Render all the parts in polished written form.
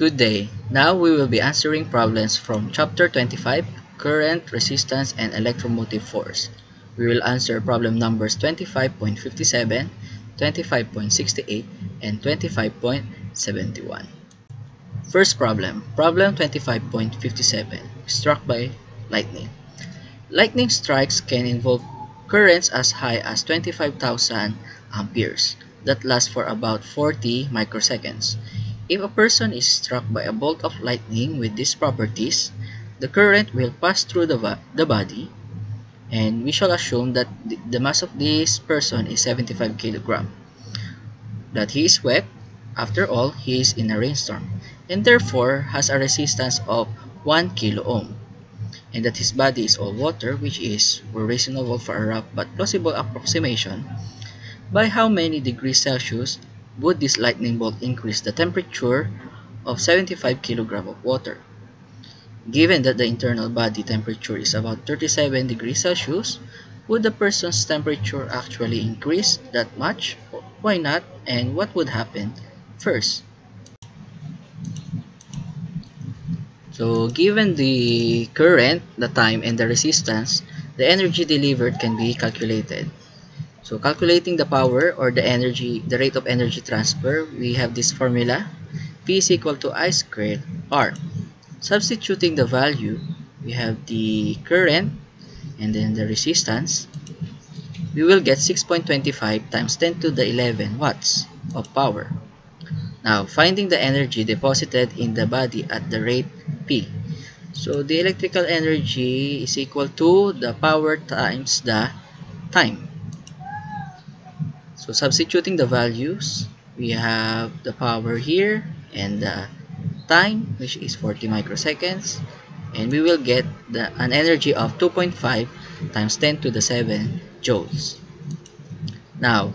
Good day. Now we will be answering problems from Chapter 25, Current, Resistance, and Electromotive Force. We will answer problem numbers 25.57, 25.68, and 25.71. First problem, problem 25.57, struck by lightning. Lightning strikes can involve currents as high as 25,000 amperes that last for about 40 microseconds. If a person is struck by a bolt of lightning with these properties, the current will pass through the body, and we shall assume that the mass of this person is 75 kg, that he is wet, after all he is in a rainstorm, and therefore has a resistance of 1 kilo ohm, and that his body is all water, which is reasonable for a rough but plausible approximation. By how many degrees Celsius would this lightning bolt increase the temperature of 75 kg of water? Given that the internal body temperature is about 37 degrees Celsius, would the person's temperature actually increase that much? Why not? And what would happen first? So given the current, the time, and the resistance, the energy delivered can be calculated. So calculating the power or the energy, the rate of energy transfer, we have this formula, P is equal to I squared R. Substituting the value, we have the current and then the resistance. We will get 6.25 times 10 to the 11 watts of power. Now, finding the energy deposited in the body at the rate P. So the electrical energy is equal to the power times the time. So substituting the values, we have the power here and the time, which is 40 microseconds, and we will get an energy of 2.5 times 10 to the 7 joules. Now,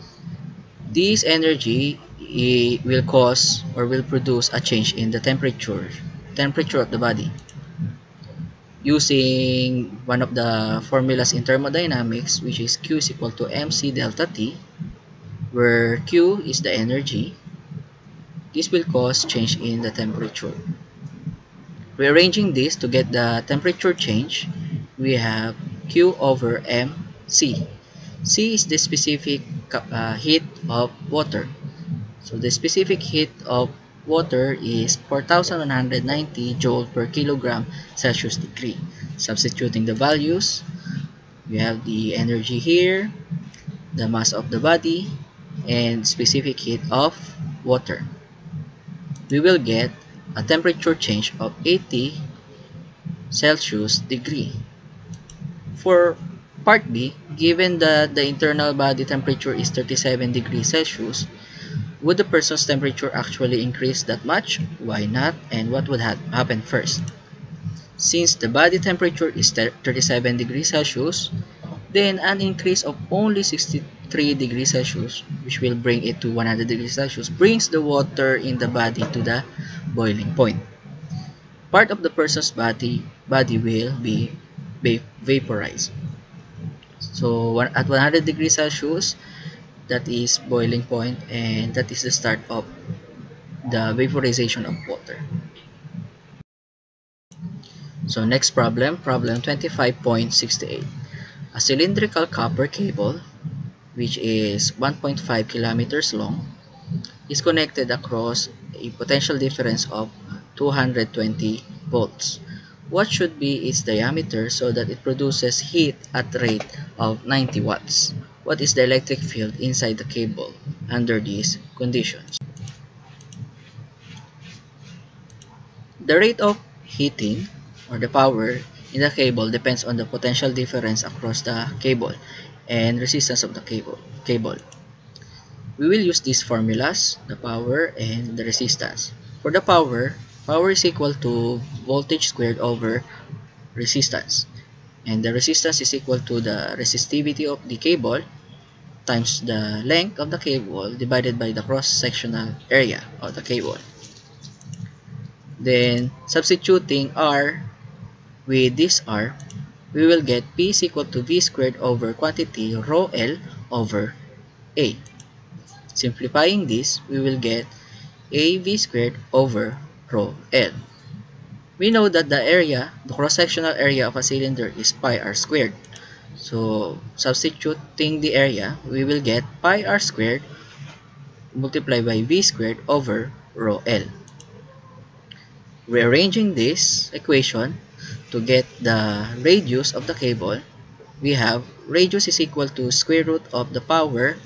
this energy will cause or will produce a change in the temperature of the body. Using one of the formulas in thermodynamics, which is Q is equal to mc delta T, where Q is the energy, this will cause change in the temperature. Rearranging this to get the temperature change, we have Q over mc. C is the specific heat of water. So the specific heat of water is 4,190 joule per kilogram Celsius degree. Substituting the values, we have the energy here, the mass of the body, and specific heat of water. We will get a temperature change of 80 Celsius degree. For part B, given that the internal body temperature is 37 degrees Celsius, would the person's temperature actually increase that much? Why not? And what would happen first? Since the body temperature is 37 degrees Celsius, then an increase of only 63 degrees Celsius, which will bring it to 100 degrees Celsius, brings the water in the body to the boiling point. Part of the person's body will be vaporized. So at 100 degrees Celsius, that is boiling point, and that is the start of the vaporization of water. So next problem, problem 25.68. A cylindrical copper cable, which is 1.5 kilometers long, is connected across a potential difference of 220 volts. What should be its diameter so that it produces heat at the rate of 90 watts? What is the electric field inside the cable under these conditions? The rate of heating or the power in the cable depends on the potential difference across the cable and resistance of the cable. We will use these formulas, the power and the resistance. For the power is equal to voltage squared over resistance, and the resistance is equal to the resistivity of the cable times the length of the cable divided by the cross-sectional area of the cable. Then substituting R with this R, we will get P is equal to V squared over quantity rho L over A. Simplifying this, we will get AV squared over rho L. We know that the cross-sectional area of a cylinder is pi r squared. So, substituting the area, we will get pi r squared multiplied by v squared over rho L. Rearranging this equation to get the radius of the cable, we have radius is equal to square root of the power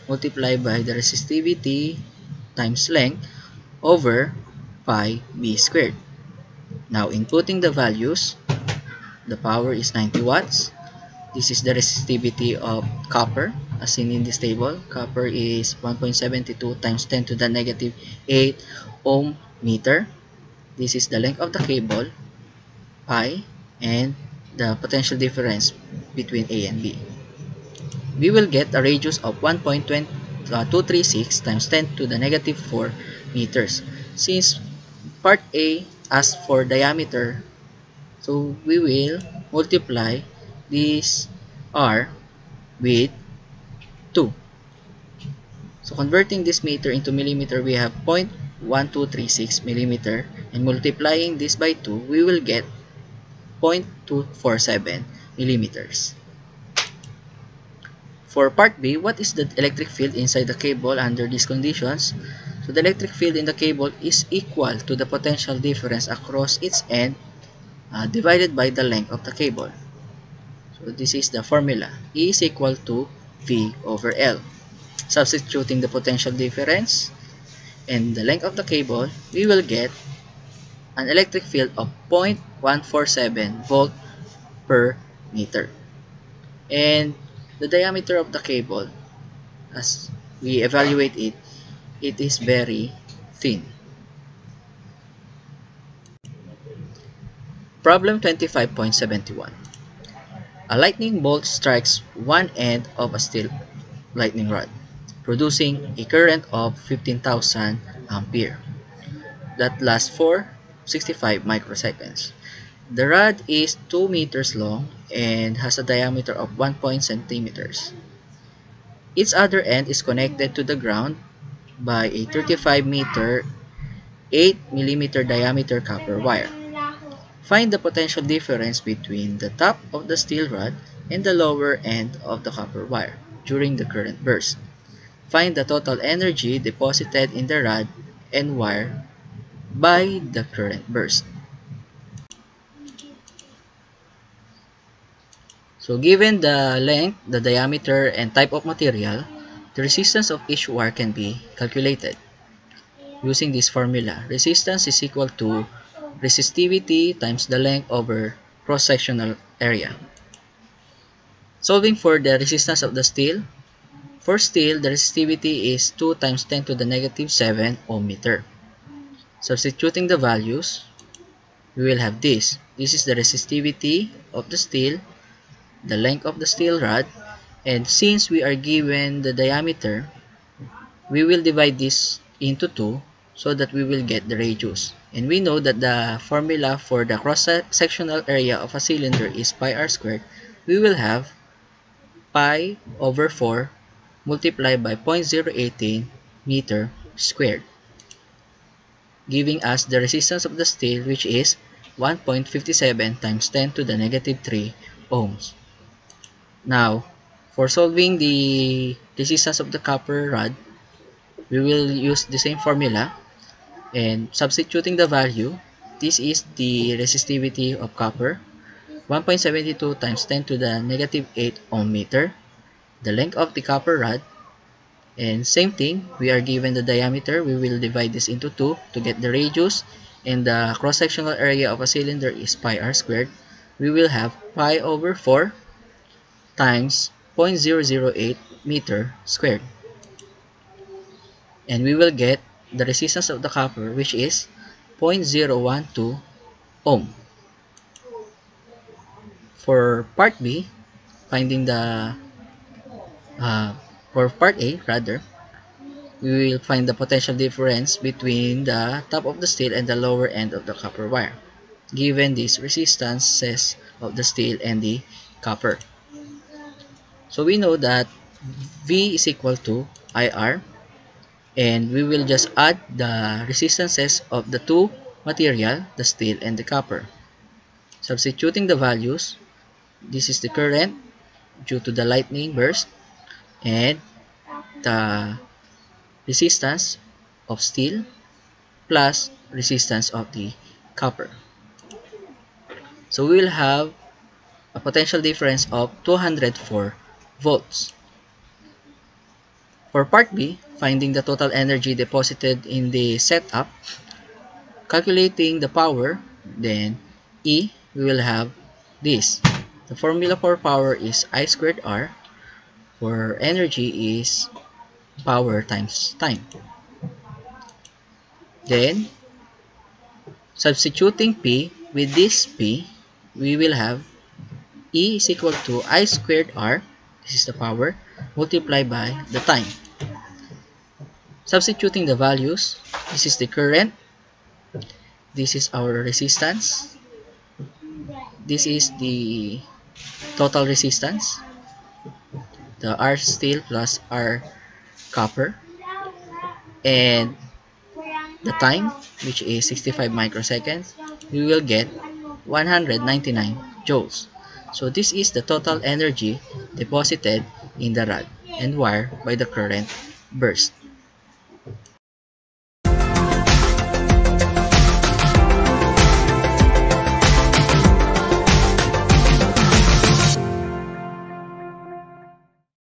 multiplied by the resistivity times length over pi b squared. Now, inputting the values, the power is 90 watts. This is the resistivity of copper, as seen in this table. Copper is 1.72 times 10 to the negative 8 ohm meter. This is the length of the cable, pi, and the potential difference between A and B. We will get a radius of 1.236 times 10 to the negative 4 meters. Since part A asks for diameter, so we will multiply this R with 2. So converting this meter into millimeter, we have 0.1236 millimeter, and multiplying this by 2, we will get 0.247 millimeters. For part B, what is the electric field inside the cable under these conditions? So the electric field in the cable is equal to the potential difference across its end divided by the length of the cable. So this is the formula. E is equal to V over L. Substituting the potential difference and the length of the cable, we will get an electric field of 0.147 volt per meter. And the diameter of the cable, as we evaluate it, it is very thin. Problem 25.71. A lightning bolt strikes one end of a steel lightning rod, producing a current of 15,000 ampere that lasts for 65 microseconds. The rod is 2 meters long and has a diameter of 1 centimeters. Its other end is connected to the ground by a 35 meter 8 millimeter diameter copper wire. Find the potential difference between the top of the steel rod and the lower end of the copper wire during the current burst. Find the total energy deposited in the rod and wire by the current burst. So given the length, the diameter, and type of material, the resistance of each wire can be calculated. Using this formula, resistance is equal to resistivity times the length over cross-sectional area. Solving for the resistance of the steel. For steel, the resistivity is 2 times 10 to the negative 7 ohm meter. Substituting the values, we will have this. This is the resistivity of the steel, the length of the steel rod, and since we are given the diameter, we will divide this into 2 so that we will get the radius. And we know that the formula for the cross-sectional area of a cylinder is pi r squared. We will have pi over 4 multiplied by 0.018 meter squared, giving us the resistance of the steel, which is 1.57 times 10 to the negative 3 ohms. Now, for solving the resistance of the copper rod, we will use the same formula and substituting the value. This is the resistivity of copper, 1.72 times 10 to the negative 8 ohm meter, the length of the copper rod, and same thing, we are given the diameter. We will divide this into 2 to get the radius, and the cross-sectional area of a cylinder is pi r squared. We will have pi over 4 times 0.008 meter squared. And we will get the resistance of the copper, which is 0.012 ohm. For part B, finding the for part A rather, we will find the potential difference between the top of the steel and the lower end of the copper wire, given these resistances of the steel and the copper. So we know that V is equal to IR, and we will just add the resistances of the two material, the steel and the copper. Substituting the values, this is the current due to the lightning burst and the resistance of steel plus resistance of the copper. So we will have a potential difference of 204 volts. For part B, finding the total energy deposited in the setup, calculating the power, then E, we will have this. The formula for power is I squared R. For energy is power times time. Then, substituting P with this P, we will have E is equal to I squared R, this is the power, multiplied by the time. Substituting the values, this is the current, this is our resistance, this is the total resistance, the R steel plus R copper, and the time, which is 65 microseconds, we will get 199 joules. So this is the total energy deposited in the rod and wire by the current burst.